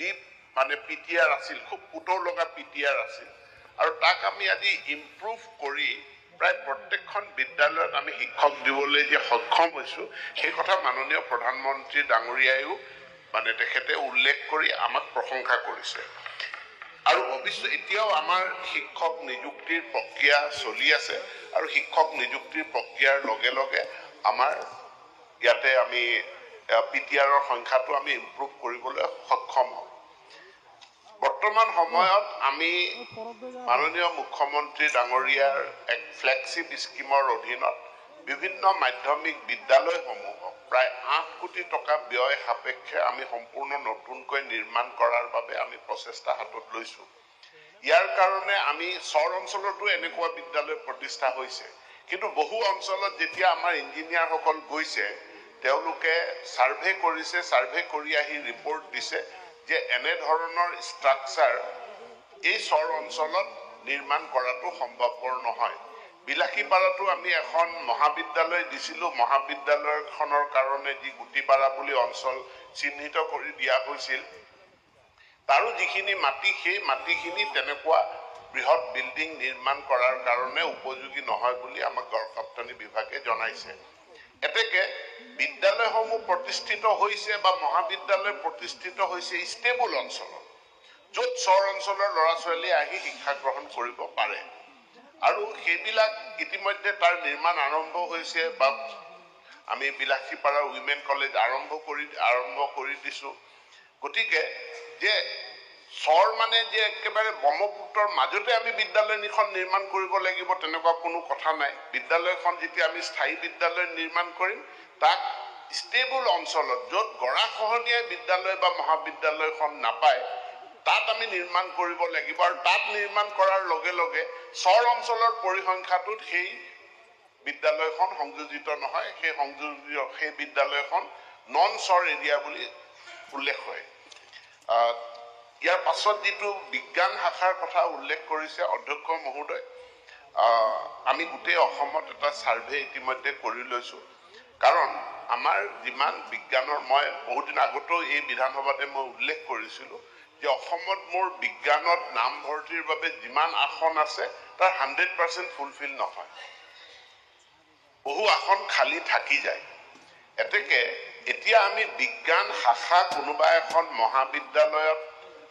যি মানে পিটিআৰ আছিল খুব পুতৌ লগা পিটিআৰ আছিল আৰু তাক আমি আজি ইমপ্ৰুভ কৰি প্ৰায় প্ৰত্যেকখন বিদ্যালয়ত আমি শিক্ষক দিবলৈ যে সক্ষম হৈছো সেই কথা মাননীয় প্ৰধানমন্ত্ৰী ডাঙৰীয়ায়ো মানে তেখেতে উল্লেখ কৰি আমাক প্ৰশংসা কৰিছে আৰু ভৱিষ্যত এতিয়াও আমাৰ শিক্ষক নিযুক্তিৰ প্ৰক্ৰিয়া চলি আছে আৰু শিক্ষক নিযুক্তিৰ প্ৰক্ৰিয়াৰ লগে লগে আমাৰ ইয়াতে আমি পিটিআৰৰ সংখ্যাটো আমি ইমপ্ৰুভ কৰিবলৈ সক্ষম হম বৰ্তমান সময়ত আমি মাননীয় মুখ্যমন্ত্ৰী ডাঙৰীয়াৰ এক ফ্লেগশিপ স্কিমৰ অধীনত বিভিন্ন মাধ্যমিক বিদ্যালয়সমূহক প্ৰায় 8 কোটি টকা ব্যয় সাপেক্ষে আমি সম্পূৰ্ণ নতুনকৈ নিৰ্মাণ কৰাৰ বাবে আমি প্ৰচেষ্টা হাতত লৈছো ইয়াৰ কাৰণে আমি চৰ অঞ্চলতো এনেকুৱা বিদ্যালয় প্ৰতিষ্ঠা হৈছে কিন্তু বহু অঞ্চলত যেতিয়া আমাৰ ইঞ্জিনিয়াৰ সকল গৈছে তেওঁলোকে সাৰ্ভে কৰিছে সাৰ্ভে কৰি আহি ৰিপৰ্ট দিছে যে এনে ধৰণৰ ষ্ট্ৰাকচাৰ এই চৰ অঞ্চলত নিৰ্মাণ কৰাটো সম্ভৱপৰ নহয় বিলাসীপাৰাটো আমি এখন মহাবিদ্যালয় দিছিলো মহাবিদ্যালয়খনৰ কাৰণে যি গুটিপাৰা বুলি অঞ্চল চিহ্নিত কৰি দিয়া হৈছিল তাৰো যিখিনি মাটি সেই মাটিখিনি তেনেকুৱা বৃহৎ বিল্ডিং নিৰ্মাণ কৰাৰ কাৰণে উপযোগী নহয় বুলি আমাক গড়কাপ্তানি বিভাগে জনাইছে এতেকে বিদ্যালয়সমূহ প্ৰতিষ্ঠিত হৈছে বা মহাবিদ্যালয় প্ৰতিষ্ঠিত হৈছে ষ্টেবল অঞ্চলত য'ত চৰ অঞ্চলৰ ল'ৰা ছোৱালী আহি শিক্ষা গ্ৰহণ কৰিব পাৰে আৰু সেইবিলাক ইতিমধ্যে তাৰ নিৰ্মাণ আৰম্ভ হৈছে বা আমি বিলাসীপাৰা উইমেন কলেজ আৰম্ভ কৰি দিছো গতিকে যে চৰ মানে যে একেবাৰে ব্ৰহ্মপুত্ৰৰ মাজতে আমি বিদ্যালয় নিখন নিৰ্মাণ কৰিব লাগিব তেনেকুৱা কোনো কথা নাই বিদ্যালয়খন যেতিয়া আমি স্থায়ী বিদ্যালয় নিৰ্মাণ কৰিম তাক ষ্টেবল অঞ্চলত য'ত গৰাখহনীয়া বিদ্যালয় বা মহাবিদ্যালয়খন নাপায় তাত আমি নিৰ্মাণ কৰিব লাগিব আৰু তাত নিৰ্মাণ কৰাৰ লগে লগে চৰ অঞ্চলৰ পৰিসংখ্যাটোত সেই বিদ্যালয়খন সংযোজিত নহয় সেই বিদ্যালয়খন নন চৰ এৰিয়া বুলি উল্লেখ হয় ইয়াৰ পাছত যেটো বিজ্ঞান শাখাৰ কথা উল্লেখ কৰিছে অধ্যক্ষ মহোদয় আমি গোটেই অসমত এটা সাৰ্ভে ইতিমধ্যে কৰি লৈছো কাৰণ আমাৰ যিমান বিজ্ঞানৰ মই বহুত দিন আগতেও এই বিধানসভাতে মই উল্লেখ কৰিছিলো যে অসমত মোৰ বিজ্ঞানত নামভৰ্তিৰ বাবে যিমান আসন আছে তাৰ 100% ফুলফিল নহয় বহু আসন খালি থাকি যায় এতেকে এতিয়া আমি বিজ্ঞান শাখা কোনোবা এখন মহাবিদ্যালয়ত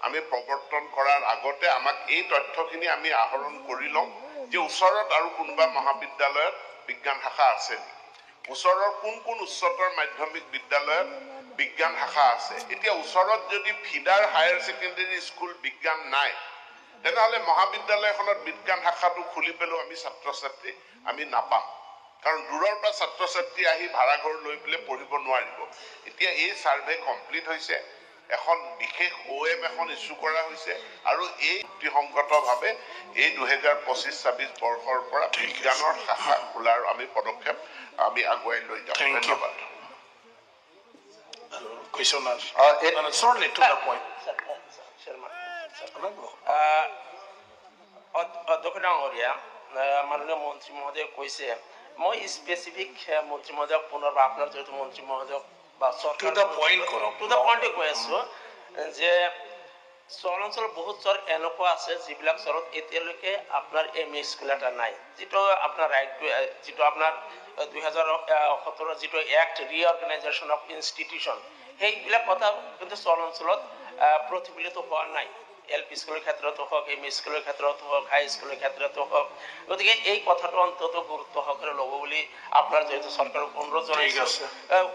আমি প্ৰৱৰ্তন কৰাৰ আগতে আমাক এই তথ্যখিনি আমি আহৰণ কৰি লওঁ যে ওচৰত আৰু কোনোবা মহাবিদ্যালয়ত বিজ্ঞান শাখা আছে ওচৰৰ কোন উচ্চতৰ মাধ্যমিক বিদ্যালয়ত বিজ্ঞান শাখা আছে এতিয়া ওচৰত যদি ফিডাৰ হায়াৰ সেকেন্ডাৰী স্কুল বিজ্ঞান নাই তেনেহলে মহাবিদ্যালয়খনত বিজ্ঞান শাখাটো খুলি পেলো আমি ছাত্ৰ ছাত্ৰী আমি নাপাম কাৰণ দূৰৰ পৰা ছাত্ৰ ছাত্ৰী আহি ভাড়া ঘৰ লৈ পেলে পঢ়িব নোৱাৰিব এতিয়া এই সাৰ্ভে কমপ্লিট হৈছে এখন বিশেষ ওএম এখন ইস্যু কৰা হৈছে আৰু এই সংগতভাৱে এই 2025-26 বৰ্ষৰ পৰা বিজ্ঞানৰ শাখা খোলাৰ আমি পদক্ষেপ আমি আগুৱাই লৈ যাম ধন্যবাদ Questioner. Sorry to the point. অধ্যক্ষ ডাঙৰীয়া মাননীয় মন্ত্ৰী মহোদয়ে কৈছে মই স্পেচিফিক মন্ত্ৰী মহোদয়ক পুনৰবাৰ আপোনাৰ যেহেতু মন্ত্ৰী মহোদয়ক বা To the point কৰক টু দ্য পইণ্টে কৈ আছো যে চৰ অঞ্চলৰ বহুত চৰ এনেকুৱা আছে যিবিলাক চৰত এতিয়ালৈকে আপোনাৰ এমই স্কুল এটা নাই যিটো আপোনাৰ যিটো আপোনাৰ 2017 যিটো এক্ট ৰিঅৰ্গানাইজেশ্যন অফ ইনষ্টিটিউশ্যন সেইবিলাক কথা কিন্তু চৰ অঞ্চলত প্ৰতিফলিত হোৱা নাই এলপি স্কুলৰ ক্ষেত্ৰতো হওক এমই স্কুলৰ ক্ষেত্ৰতো হওক হাই স্কুলৰ ক্ষেত্ৰতো হওক গতিকে এই কথাটো অন্তত গুৰুত্ব সহকাৰে ল'ব বুলি আপোনাৰ যিহেতু চৰকাৰক অনুৰোধ জনাইছে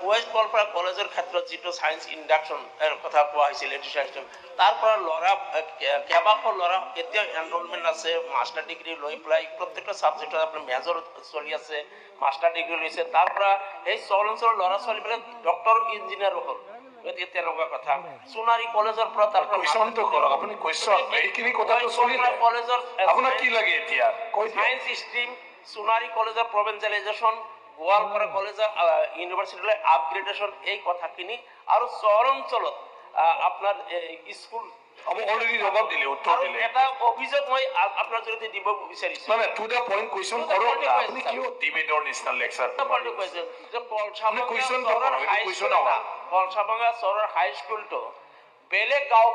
ৱেষ্ট গোৱালপাৰা কলেজৰ ক্ষেত্ৰত যিটো ছায়েন্স ইণ্ডাকশ্যন কথা কোৱা হৈছিল এডুকেশ্যন তাৰ পৰা ল'ৰা কেইবাশ ল'ৰা এতিয়া এনৰলমেণ্ট আছে মাষ্টাৰ ডিগ্ৰী লৈ পেলাই প্ৰত্যেকটা ছাবজেক্টত আপোনাৰ মেজৰ চলি আছে মাষ্টাৰ ডিগ্ৰী লৈছে তাৰ পৰা সেই চৰ অঞ্চলৰ ল'ৰা ছোৱালীবিলাক ডক্টৰ ইঞ্জিনিয়াৰো হ'ল গতিকে তেনেকুৱা কথা সোণাৰী কলেজৰ পৰা তাৰ কুৱেশ্যনটো কৰক আপুনি কুৱেশ্যন এইখিনি কথাটো চলিলে কলেজৰ আপোনাক কি লাগে এতিয়া কৈ সায়েন্স ষ্ট্ৰীম সোণাৰী কলেজৰ প্ৰভিঞ্চিয়েলাইজেশ্যন গোৱালপাৰা কলেজৰ ইউনিভাৰ্চিটিলৈ আপগ্ৰেডেশ্যন এই কথাখিনি আৰু চৰ অঞ্চলত আপোনাৰ স্কুল আমি অলৰেডি জবাব দিলে উত্তৰ দিলে এটা অভিযোগ মই আপোনাৰ জৰিয়তে দিব বিচাৰিছো মানে টু দ্য পইণ্ট কুৱেশ্যন কৰক আপুনি কিয় ডিবেটৰ নিচিনা লেকচাৰ কৈছে যে পলচাভাঙা চৰৰ হাই স্কুলটো বেলেগ গাঁও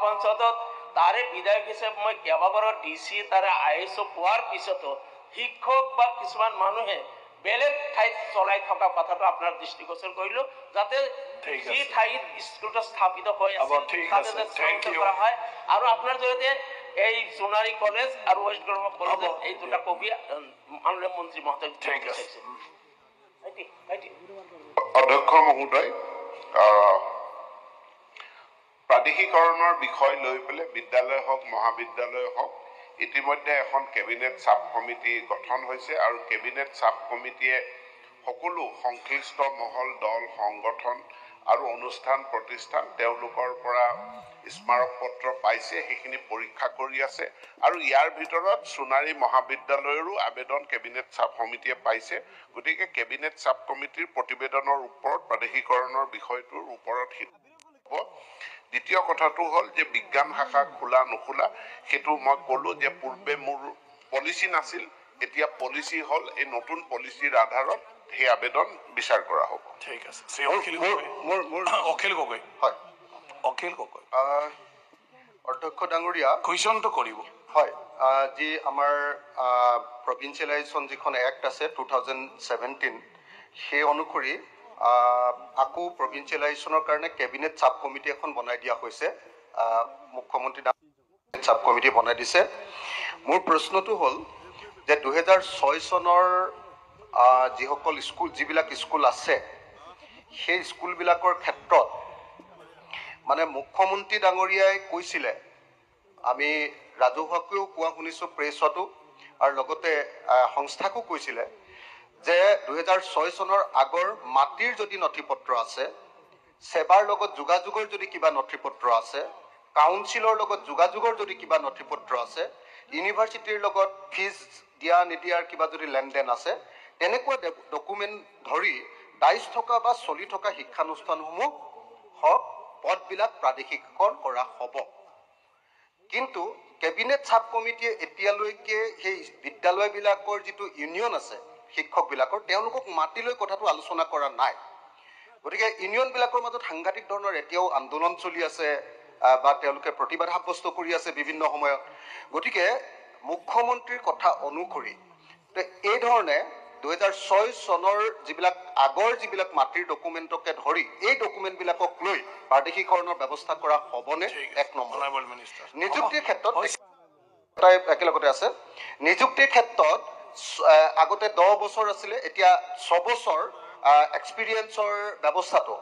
পঞ্চায়তত তাৰে বিধায়ক হিচাপে মই কেইবাবাৰৰ DC তাৰে IS পোৱাৰ পিছতো শিক্ষক বা কিছুমান মানুহে বেলেগ ঠাইত চলাই থকা কথাটো আপোনাৰ দৃষ্টিগোচৰ কৰিলো যাতে যি ঠাইত স্কুলটো স্থাপিত হৈ আছে কৰা হয় আৰু আপোনাৰ জৰিয়তে এই সোণাৰী কলেজ আৰু ৱেষ্ট গৰমা কলেজ এই দুটা কবি মাননীয় মন্ত্ৰী মহোদয় অধ্যক্ষ মহোদয় প্ৰাদেশিকৰণৰ বিষয় লৈ পেলাই বিদ্যালয় হওক মহাবিদ্যালয় হওক ইতিমধ্যে এখন কেবিনেট সাব কমিটি গঠন হৈছে আৰু কেবিনেট সাব কমিটিয়ে সকলো সংশ্লিষ্ট মহল দল সংগঠন আৰু অনুষ্ঠান প্ৰতিষ্ঠান তেওঁলোকৰ পৰা স্মাৰক পত্ৰ পাইছে সেইখিনি পৰীক্ষা কৰি আছে আৰু ইয়াৰ ভিতৰত সোণাৰী মহাবিদ্যালয়ৰো আবেদন কেবিনেট সাব কমিটিয়ে পাইছে গতিকে কেবিনেট সাব কমিটিৰ প্ৰতিবেদনৰ ওপৰত প্ৰাদেশিকৰণৰ বিষয়টোৰ ওপৰত দ্বিতীয় কথাটো হ'ল যে বিজ্ঞান শাখা খোলা নোখোলা সেইটো মই ক'লো যে পূৰ্বে মোৰ পলিচি নাছিল এতিয়া পলিচি হ'ল এই নতুন পলিচিৰ আধাৰত সেই আবেদন বিচাৰ কৰা হ'ব ঠিক আছে অখিল গগৈ অধ্যক্ষ ডাঙৰীয়া কুৱেশ্যনটো কৰিব হয় যি আমাৰ প্ৰভিঞ্চিয়েলাইজেশ্যন যিখন এক্ট আছে 2017 সেই অনুসৰি আকৌ প্ৰভিঞ্চিয়েলাইজেশ্যনৰ কাৰণে কেবিনেট সাব কমিটি এখন বনাই দিয়া হৈছে মুখ্যমন্ত্ৰী সাব কমিটি বনাই দিছে মোৰ প্ৰশ্নটো হ'ল যে 2006 চনৰ যিসকল যিবিলাক স্কুল আছে সেই স্কুলবিলাকৰ ক্ষেত্ৰত মানে মুখ্যমন্ত্ৰী ডাঙৰীয়াই কৈছিলে আমি ৰাজহুৱাকৈও কোৱা শুনিছোঁ প্ৰেছতো আৰু লগতে সংস্থাকো কৈছিলে যে 2006 চনৰ আগৰ মাটিৰ যদি নথিপত্ৰ আছে সেৱাৰ লগত যোগাযোগৰ যদি কিবা নথিপত্ৰ আছে কাউন্সিলৰ লগত যোগাযোগৰ যদি কিবা নথিপত্ৰ আছে ইউনিভাৰ্চিটিৰ লগত ফিজ দিয়া নিদিয়াৰ কিবা যদি লেনদেন আছে তেনেকুৱা ডকুমেণ্ট ধৰি দায়িত্ব থকা বা চলি থকা শিক্ষানুষ্ঠানসমূহ হওক পদবিলাক প্ৰাদেশিকৰণ কৰা হ'ব কিন্তু কেবিনেট সাব কমিটিয়ে এতিয়ালৈকে সেই বিদ্যালয়বিলাকৰ যিটো ইউনিয়ন আছে শিক্ষকবিলাকৰ তেওঁলোকক মাতি লৈ কথাটো আলোচনা কৰা নাই গতিকে ইউনিয়নবিলাকৰ মাজত সাংঘাতিক ধৰণৰ এতিয়াও আন্দোলন চলি আছে বা তেওঁলোকে প্ৰতিবাদ সাব্যস্ত কৰি আছে বিভিন্ন সময়ত গতিকে মুখ্যমন্ত্ৰীৰ কথা অনুসৰি এই ধৰণে 2006 চনৰ যিবিলাক আগৰ যিবিলাক মাটিৰ ডকুমেণ্টকে ধৰি এই ডকুমেণ্টবিলাকক লৈ প্ৰাদেশিকৰণৰ ব্যৱস্থা কৰা হ'বনে এক নম্বৰ নিযুক্তিৰ ক্ষেত্ৰত একেলগতে আছে নিযুক্তিৰ ক্ষেত্ৰত আগতে 10 বছৰ আছিলে এতিয়া 6 বছৰ এক্সপিৰিয়েন্সৰ ব্যৱস্থাটো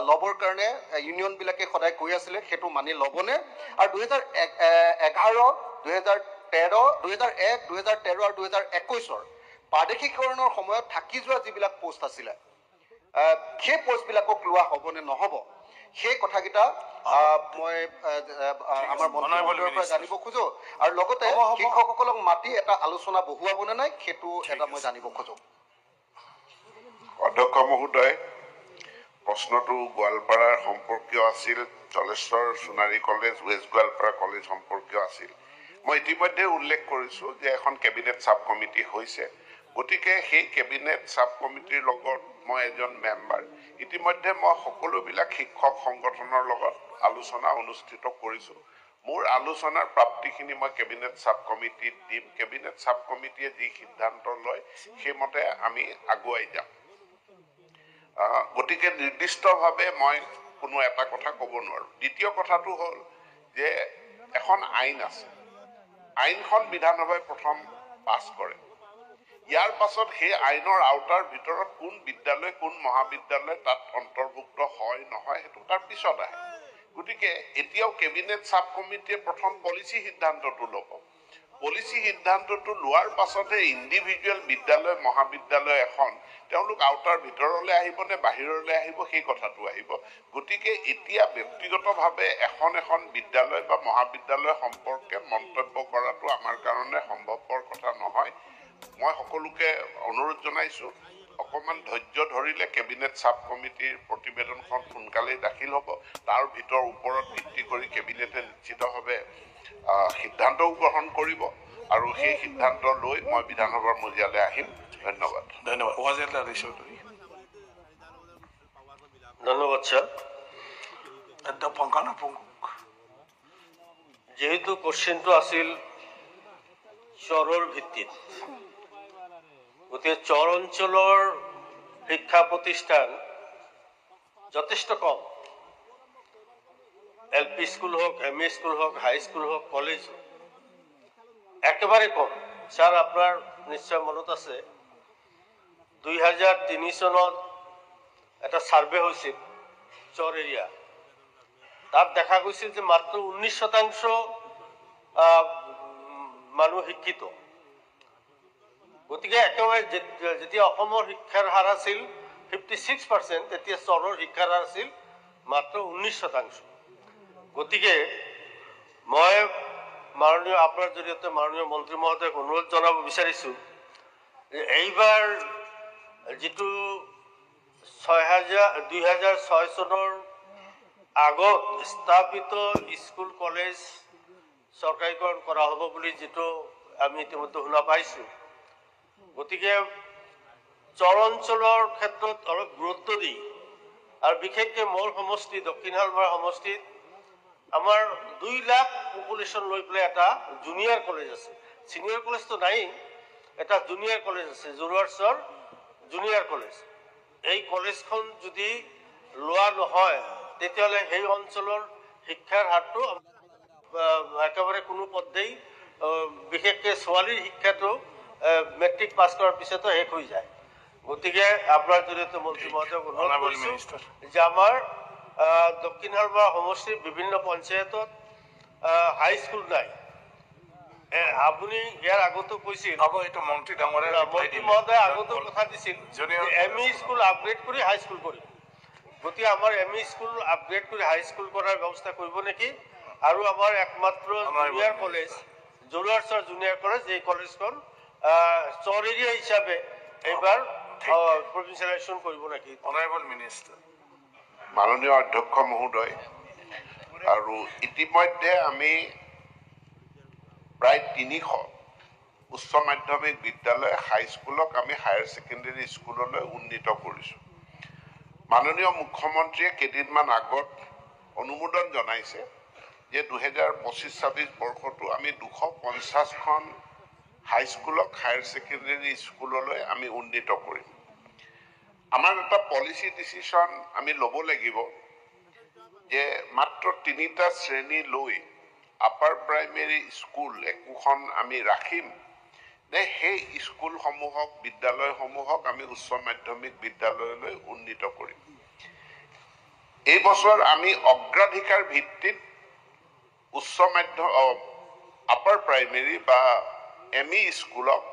ল'বৰ কাৰণে ইউনিয়নবিলাকে সদায় কৈ আছিলে সেইটো মানি ল'বনে আৰু 2011 2001 2013 আৰু 2021 প্ৰাদেশিকৰণৰ সময়ত থাকি যোৱা যিবিলাক পোষ্ট আছিলে সেই পোষ্টবিলাকক লোৱা হ'বনে নহ'ব সেই কথাকেইটা মই আমাৰ মন্ত্ৰীমণ্ডলৰ পৰা জানিব খোজো আৰু লগতে শিক্ষকসকলক মাতি এটা আলোচনা বহুৱাবনে নাই সেইটো এটা মই জানিব খোজো অধ্যক্ষ মহোদয় প্ৰশ্নটো গোৱালপাৰাৰ সম্পৰ্কীয় আছিল Jaleswar Sonari college west Goalpara college সম্পৰ্কীয় আছিল মই ইতিমধ্যে উল্লেখ কৰিছোঁ যে এখন কেবিনেট সাব কমিটি হৈছে গতিকে সেই কেবিনেট সাব কমিটিৰ লগত মই এজন মেম্বাৰ ইতিমধ্যে মই সকলোবিলাক শিক্ষক সংগঠনৰ লগত আলোচনা অনুষ্ঠিত কৰিছোঁ মোৰ আলোচনাৰ প্ৰাপ্তিখিনি মই কেবিনেট সাব কমিটিত দিম কেবিনেট সাব কমিটিয়ে যি সিদ্ধান্ত লয় সেইমতে আমি আগুৱাই যাম গতিকে নিৰ্দিষ্টভাৱে মই কোনো এটা কথা ক'ব নোৱাৰোঁ দ্বিতীয় কথাটো হ'ল যে এখন আইন আছে আইনখন বিধানসভাই প্ৰথম পাছ কৰে ইয়াৰ পাছত সেই আইনৰ আওতাৰ ভিতৰত কোন বিদ্যালয় কোন মহাবিদ্যালয় তাত অন্তৰ্ভুক্ত হয় নহয় সেইটো তাৰ পিছত আহে গতিকে এতিয়াও কেবিনেট সাব কমিটিয়ে প্ৰথম পলিচি সিদ্ধান্তটো ল'ব পলিচি সিদ্ধান্তটো লোৱাৰ পাছতহে ইণ্ডিভিজুৱেল বিদ্যালয় মহাবিদ্যালয় এখন তেওঁলোক আওতাৰ ভিতৰলৈ আহিব নে বাহিৰলৈ আহিব সেই কথাটো আহিব গতিকে এতিয়া ব্যক্তিগতভাৱে এখন বিদ্যালয় বা মহাবিদ্যালয় সম্পৰ্কে মন্তব্য কৰাটো আমাৰ কাৰণে সম্ভৱপৰ কথা নহয় মই সকলোকে অনুৰোধ জনাইছোঁ অকণমান ধৈৰ্য ধৰিলে কেবিনেট সাব কমিটিৰ প্ৰতিবেদনখন সোনকালেই দাখিল হ'ব তাৰ ওপৰত ভিত্তি কৰি কেবিনেটে নিশ্চিতভাৱে সিদ্ধান্তও গ্ৰহণ কৰিব আৰু সেই সিদ্ধান্ত লৈ মই বিধানসভাৰ মজিয়ালৈ আহিম ধন্যবাদ ধন্যবাদ স্যাৰ যেহেতু কোশ্চেনটো আছিল চৰৰ ভিত্তিত, গতিকে চৰ অঞ্চলৰ শিক্ষা প্ৰতিষ্ঠান যথেষ্ট কম। LP স্কুল হোক, ME স্কুল হোক, হাই স্কুল হোক, কলেজ হোক, একেবাৰে কম। ছাৰ, আপোনাৰ নিশ্চয় মনত আছে 2003 চনত এটা ছাৰ্ভে হৈছিল চৰ এৰিয়া। তাত দেখা গৈছিল যে মাত্ৰ 19% মানুহ শিক্ষিত। গতিকে একেবাৰে যেতিয়া অসমৰ শিক্ষাৰ হাৰ আছিল 56%, তেতিয়া চৰৰ শিক্ষাৰ হাৰ আছিল মাত্ৰ 19%। গতিকে মই মাননীয় আপোনাৰ জৰিয়তে মাননীয় মন্ত্ৰী মহোদয়ক অনুৰোধ জনাব বিচাৰিছোঁ যে এইবাৰ যিটো 2006 চনৰ আগত স্থাপিত স্কুল কলেজ চৰকাৰীকৰণ কৰা হ'ব বুলি যিটো আমি ইতিমধ্যে শুনা পাইছোঁ, গতিকে চৰ অঞ্চলৰ ক্ষেত্ৰত অলপ গুৰুত্ব দি, আৰু বিশেষকৈ মোৰ সমষ্টি দক্ষিণ শালমাৰা সমষ্টিত আমাৰ 2 লাখ পপুলেশ্যন লৈ পেলাই এটা জুনিয়ৰ কলেজ আছে। ছিনিয়ৰ কলেজটো নাই, এটা জুনিয়ৰ কলেজ আছে, জৰুৱাৰচৰ জুনিয়ৰ কলেজ। এই কলেজখন যদি লোৱা নহয় তেতিয়াহ'লে সেই অঞ্চলৰ শিক্ষাৰ হাৰটো একেবাৰে কোনো পদ্ধতি, বিশেষকৈ ছোৱালীৰ শিক্ষাটো মেট্ৰিক পাছ কৰাৰ পিছতো শেষ হৈ যায়। গতিকে আপোনাৰ জৰিয়তে মন্ত্ৰী মহোদয়ক অনুৰোধ কৰিছোঁ যে আমাৰ দক্ষিণ শালমাৰা সমষ্টিৰ বিভিন্ন পঞ্চায়তত হাইস্কুল নাই। আপুনি ইয়াৰ আগতো কৈছিল, মন্ত্ৰী ডাঙৰে মন্ত্ৰী মহোদয়ে আগতো কথা দিছিল ME স্কুল আপগ্ৰেড কৰি হাইস্কুল কৰিব। গতিকে আমাৰ ME স্কুল আপগ্ৰেড কৰি হাইস্কুল কৰাৰ ব্যৱস্থা কৰিব নেকি? আৰু আমাৰ একমাত্ৰ জুনিয়ৰ কলেজ জৰুৱাৰচৰ জুনিয়ৰ কলেজ, এই কলেজখন চৰ এৰিয়া হিচাপে এইবাৰ প্ৰভিঞ্চিয়েলাইজেশ্যন কৰিব নেকি? Honourable minister. মাননীয় অধ্যক্ষ মহোদয়, আৰু ইতিমধ্যে আমি প্ৰায় 300 উচ্চ মাধ্যমিক বিদ্যালয়, হাইস্কুলক আমি হায়াৰ ছেকেণ্ডেৰী স্কুললৈ উন্নীত কৰিছোঁ। মাননীয় মুখ্যমন্ত্ৰীয়ে কেইদিনমান আগত অনুমোদন জনাইছে যে 2025-26 বৰ্ষটো আমি 250খন হাইস্কুলক হায়াৰ ছেকেণ্ডেৰী স্কুললৈ আমি উন্নীত কৰিম। আমাৰ এটা পলিচি ডিচিশ্যন আমি ল'ব লাগিব যে মাত্ৰ 3টা শ্ৰেণী লৈ আপাৰ প্ৰাইমেৰী স্কুল একোখন আমি ৰাখিম নে সেই স্কুলসমূহক, বিদ্যালয়সমূহক আমি উচ্চ মাধ্যমিক বিদ্যালয়লৈ উন্নীত কৰিম। এই বছৰ আমি অগ্ৰাধিকাৰ ভিত্তিত আপাৰ প্ৰাইমেৰী বা ME স্কুলক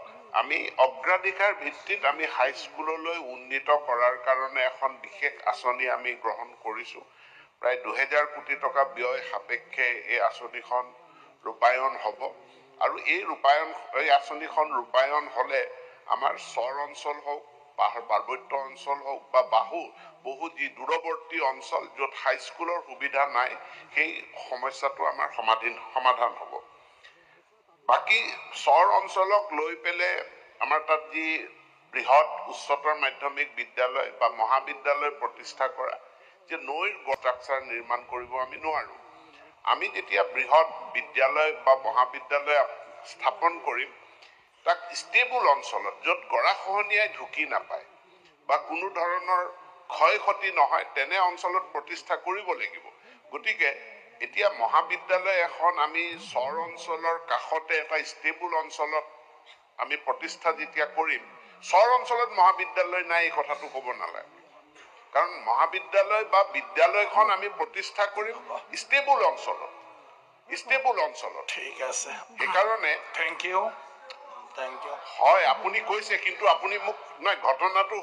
আমি অগ্ৰাধিকাৰ ভিত্তিত আমি হাইস্কুললৈ উন্নীত কৰাৰ কাৰণে এখন বিশেষ আঁচনি আমি গ্ৰহণ কৰিছোঁ। প্ৰায় 2000 কোটি টকা ব্যয় সাপেক্ষে এই আঁচনিখন ৰূপায়ণ হ'ব। আৰু এই আঁচনিখন ৰূপায়ণ হ'লে আমাৰ চৰ অঞ্চল হওক, পাৰ্বত্য অঞ্চল হওক বা বহু যি দূৰৱৰ্তী অঞ্চল য'ত হাইস্কুলৰ সুবিধা নাই, সেই সমস্যাটো আমাৰ সমাধান হ'ব। বাকী চৰ অঞ্চলক লৈ পেলাই আমাৰ তাত যি বৃহৎ উচ্চতৰ মাধ্যমিক বিদ্যালয় বা মহাবিদ্যালয় প্ৰতিষ্ঠা কৰা, যে নৈৰ ষ্ট্ৰাকচাৰ নিৰ্মাণ কৰিব আমি নোৱাৰোঁ। আমি যেতিয়া বৃহৎ বিদ্যালয় বা মহাবিদ্যালয় স্থাপন কৰিম, তাক ষ্টেবল অঞ্চলত, য'ত গৰাখহনীয়াই ঢুকি নাপায় বা কোনো ধৰণৰ ক্ষয় ক্ষতি নহয়, তেনে অঞ্চলত প্ৰতিষ্ঠা কৰিব লাগিব। গতিকে এতিয়া মহাবিদ্যালয় এখন আমি চৰ অঞ্চলৰ কাষতে এটা ষ্টেবল অঞ্চলত আমি প্ৰতিষ্ঠা যেতিয়া কৰিম, চৰ অঞ্চলত মহাবিদ্যালয় নাই এই কথাটো ক'ব নালাগে, কাৰণ মহাবিদ্যালয় বা বিদ্যালয়খন আমি প্ৰতিষ্ঠা কৰিম ষ্টেবল অঞ্চলত। ঠিক আছে, সেইকাৰণে থেংক ইউ। হয়, আপুনি কৈছে, কিন্তু আপুনি মোক ঘটনাটো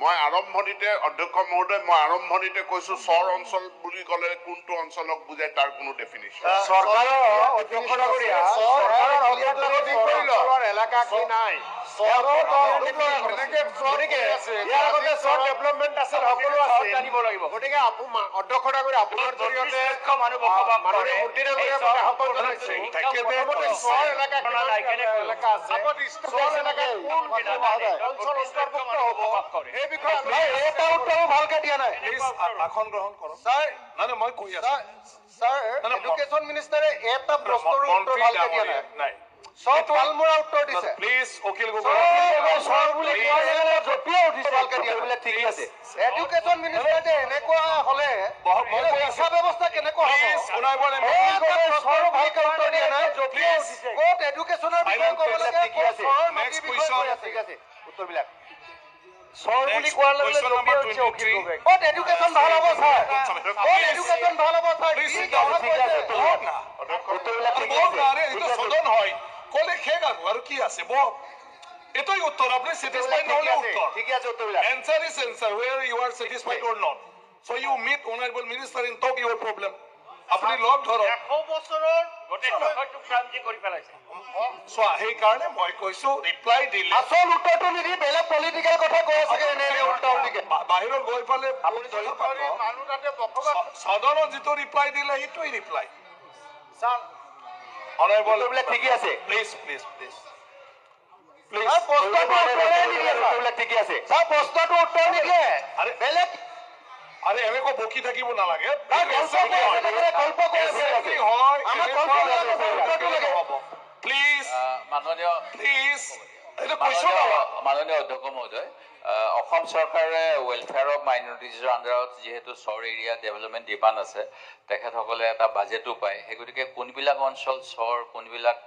মই আৰম্ভণিতে, অধ্যক্ষ মহোদয়, মই আৰম্ভণিতে কৈছো চৰ অঞ্চল বুলি ক'লে কোনটো অঞ্চলক বুজায় তাৰ কোনো ডেফিনিশ্যন এই বিষয়ে এটা উত্তৰো ভালকে দিয়া নাই প্লিজ আসন গ্ৰহণ কৰক স্যাৰ মানে মই কৈ আছো স্যাৰ এডুকেশ্যন মিনিষ্টাৰে এটা প্ৰশ্নৰ উত্তৰ ভালকে দিয়া নাই নাই সব পালমৰা উত্তৰ দিছে প্লিজ অখিল গগৈ সৰ বুলি কোৱা জপিয়ে উঠিছে ভালকে দিয়া বোলে ঠিক আছে এডুকেশ্যন মিনিষ্টাৰে এনেকুৱা হলে শিক্ষা ব্যৱস্থা কেনেকুৱা হ'ব সৰ ভালকে উত্তৰ দিয়া নাই জপিয়ে উঠিছে ক'ত এডুকেশ্যনৰ বিষয়ে ক'ব লাগে সৰৰ নদী বিষয়ে ঠিক আছে উত্তৰবিলাক সৰ বুলি কোৱাৰ লগে লগে জপিয়ে উঠিছে অখিল গগৈ ক'ত এডুকেশ্যন ভাল হ'ব ছাৰ ক'ত এডুকেশ্যন ভাল হ'ব ছাৰ উত্তৰবিলাক ঠিক আছে সদন হয় কলে শেষ আৰু কি আছে বক এটাই উত্তৰ আপুনি satisfied নহলে উত্তৰ ঠিক আছে উত্তৰবিলাক answer is answer where you are satisfied or not so you meet honorable minister and talk your problem আপুনি লগ ধৰক 100 বছৰৰ গোটেই বিষয়টো ক্ৰান্তি কৰি পেলাইছে চোৱা সেইকাৰণে মই কৈছো ৰিপ্লাই দিলে আচল উত্তৰটো নিদি বেলেগ পলিটিকেল কথা কৈ আছে এনে উল্টা উল্টিকে বাহিৰত গৈ পালে আপুনি ধৰি মানুহ তাতে বকবাস সদনত যিটো ৰিপ্লাই দিলে সেইটোৱেই ৰিপ্লাই ছাৰ honorable উত্তৰবিলাক ঠিকে আছে প্লিজ প্লিজ প্লিজ ছাৰ প্ৰশ্নটো উত্তৰে নিদিয়ে উত্তৰবিলাক ঠিকে আছে ছাৰ প্ৰশ্নটো উত্তৰ নিদিয়ে আৰে বেলেগ আৰে এনেকৈ বকি থাকিব নালাগে গল্প কৈ আছে আমাক গল্প উত্তৰটো লাগে প্লিজ মাননীয় প্লিজ এটা কুৱেশ্যন মাননীয় অধ্যক্ষ মহোদয় অসম চৰকাৰে ৱেলফেয়াৰ অফ মাইনৰিটিজৰ আণ্ডাৰত যিহেতু চৰ এৰিয়া ডেভেলপমেণ্ট ডিপাৰ্টমেণ্ট আছে তেখেতসকলে এটা বাজেটো পায় সেই গতিকে কোনবিলাক অঞ্চল চৰ কোনবিলাক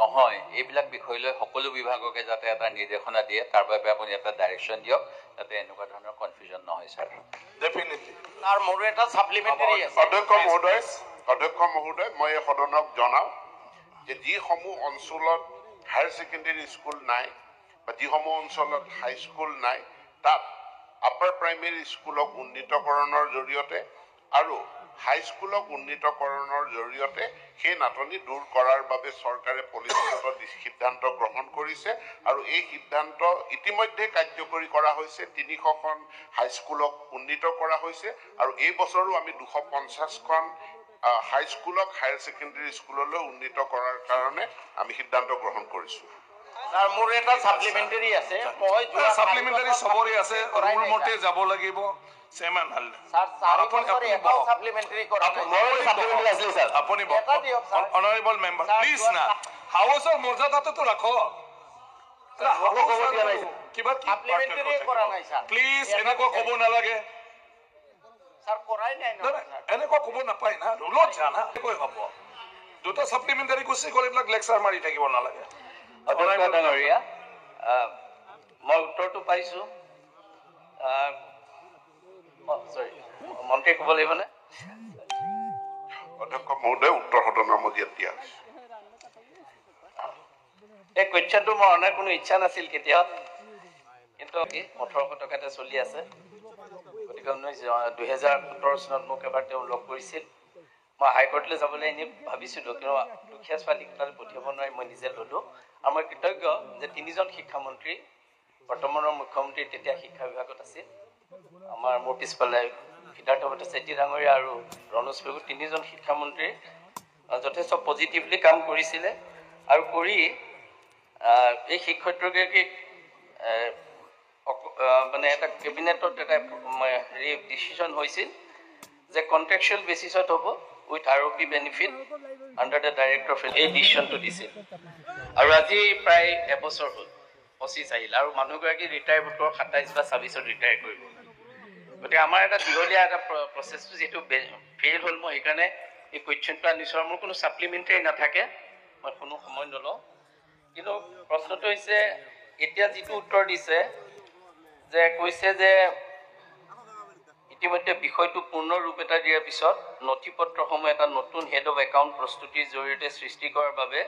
নহয় এইবিলাক বিষয় লৈ সকলো বিভাগকে যাতে এটা নিৰ্দেশনা দিয়ে তাৰ বাবে আপুনি এটা ডাইৰেকশ্যন দিয়ক যাতে এনেকুৱা ধৰণৰ কনফিউজন নহয় ছাৰ ডেফিনেটলি তাৰ মোৰ এটা সাপ্লিমেন্টাৰী আছে অধ্যক্ষ মহোদয় মই এই সদনক জনাওঁ যে যিসমূহ অঞ্চলত হায়াৰ ছেকেণ্ডেৰী স্কুল নাই বা যিসমূহ অঞ্চলত হাইস্কুল নাই তাত আপাৰ প্ৰাইমেৰী স্কুলক উন্নীতকৰণৰ জৰিয়তে আৰু হাইস্কুলক উন্নীতকৰণৰ জৰিয়তে সেই নাটনি দূৰ কৰাৰ বাবে চৰকাৰে পলিচিগত সিদ্ধান্ত গ্ৰহণ কৰিছে আৰু এই সিদ্ধান্ত ইতিমধ্যে কাৰ্যকৰী কৰা হৈছে 300খন হাইস্কুলক উন্নীত কৰা হৈছে আৰু এই বছৰো আমি 250খন হাইস্কুলক হায়াৰ ছেকেণ্ডেৰী স্কুললৈ উন্নীত কৰাৰ কাৰণে আমি সিদ্ধান্ত গ্ৰহণ কৰিছোঁ তাৰ মোৰ এটা সাপ্লিমেন্টাৰী আছে মই সাপ্লিমেন্টাৰী সবৰে আছে ৰুল মতে যাব লাগিব সেমান হল স্যাৰ চাৰি এটা সাপ্লিমেন্টাৰী কৰা মোৰ সাপ্লিমেন্টাৰী আছিল ছাৰ আপুনি এটা দিয়ক স্যাৰ অনাৰেবল মেম্বাৰ প্লিজ না হাউসৰ মৰ্যাদাটো ৰাখক কিবা সাপ্লিমেন্টাৰী কৰা নাই স্যাৰ প্লিজ এনেকুৱা ক'ব নালাগে স্যাৰ কৰাই নাই ন এনেকুৱা ক'ব নাপায় না ৰুলত জানা কৈ হ'ব দুটা সাপ্লিমেন্টাৰী কুচি কৰি এইবিলাক লেকচাৰ মাৰি থাকিব নালাগে অধ্যক্ষ ডাঙৰীয়া মই উত্তৰটো পাইছোঁ সৰি মন্ত্ৰী ক'ব লাগিবনে অধ্যক্ষ মহোদয় উত্তৰ সদনৰ মজিয়াত দিয়া হৈছে এই কুৱেশ্যনটো মোৰ অনাৰ কোনো ইচ্ছা নাছিল কেতিয়াও কিন্তু 1800 টকাতে চলি আছে গতিকে 2017 চনত মোক এবাৰ তেওঁ লগ কৰিছিল মই হাইকোৰ্টলৈ যাবলৈ এনেই ভাবিছিলোঁ কিন্তু দুখীয়া ছোৱালীক তালৈ পঠিয়াব নোৱাৰি মই নিজে ল'লোঁ আৰু মই কৃতজ্ঞ যে 3জন শিক্ষামন্ত্ৰী বৰ্তমানৰ মুখ্যমন্ত্ৰী তেতিয়া শিক্ষা বিভাগত আছিল আমাৰ মোৰ পিছফালে সিদ্ধাৰ্থ ভট্টাচাৰ্য ডাঙৰীয়া আৰু ৰণোজ পেগু 3জন শিক্ষামন্ত্ৰী যথেষ্ট পজিটিভলি কাম কৰিছিলে আৰু কৰি এই শিক্ষয়িত্ৰীগৰাকীক মানে এটা কেবিনেটত এটা হেৰি ডিচিশ্যন হৈছিল যে কণ্ট্ৰেকচুৱেল বেচিছত হ'ব with ROP benefit under the director of এই ডিচিশ্যনটো দিছিল আৰু আজি প্ৰায় এবছৰ হ'ল 25 আহিল আৰু মানুহগৰাকী ৰিটায়াৰ বৰ্ষৰ 27 বা 26ত ৰিটায়াৰ কৰিব গতিকে আমাৰ এটা দীঘলীয়া এটা প্ৰচেছটো যিহেতু ফেইল হ'ল মই সেইকাৰণে এই কুৱেশ্যনটো আনিছোঁ আৰু মোৰ কোনো ছাপ্লিমেণ্টাৰী নাথাকে মই কোনো সময় নলওঁ কিন্তু প্ৰশ্নটো হৈছে এতিয়া যিটো উত্তৰ দিছে যে কৈছে যে ইতিমধ্যে বিষয়টো পূৰ্ণ ৰূপ এটা দিয়াৰ পিছত নথি পত্ৰসমূহ এটা নতুন হেড অফ একাউণ্ট প্ৰস্তুতিৰ জৰিয়তে সৃষ্টি কৰাৰ বাবে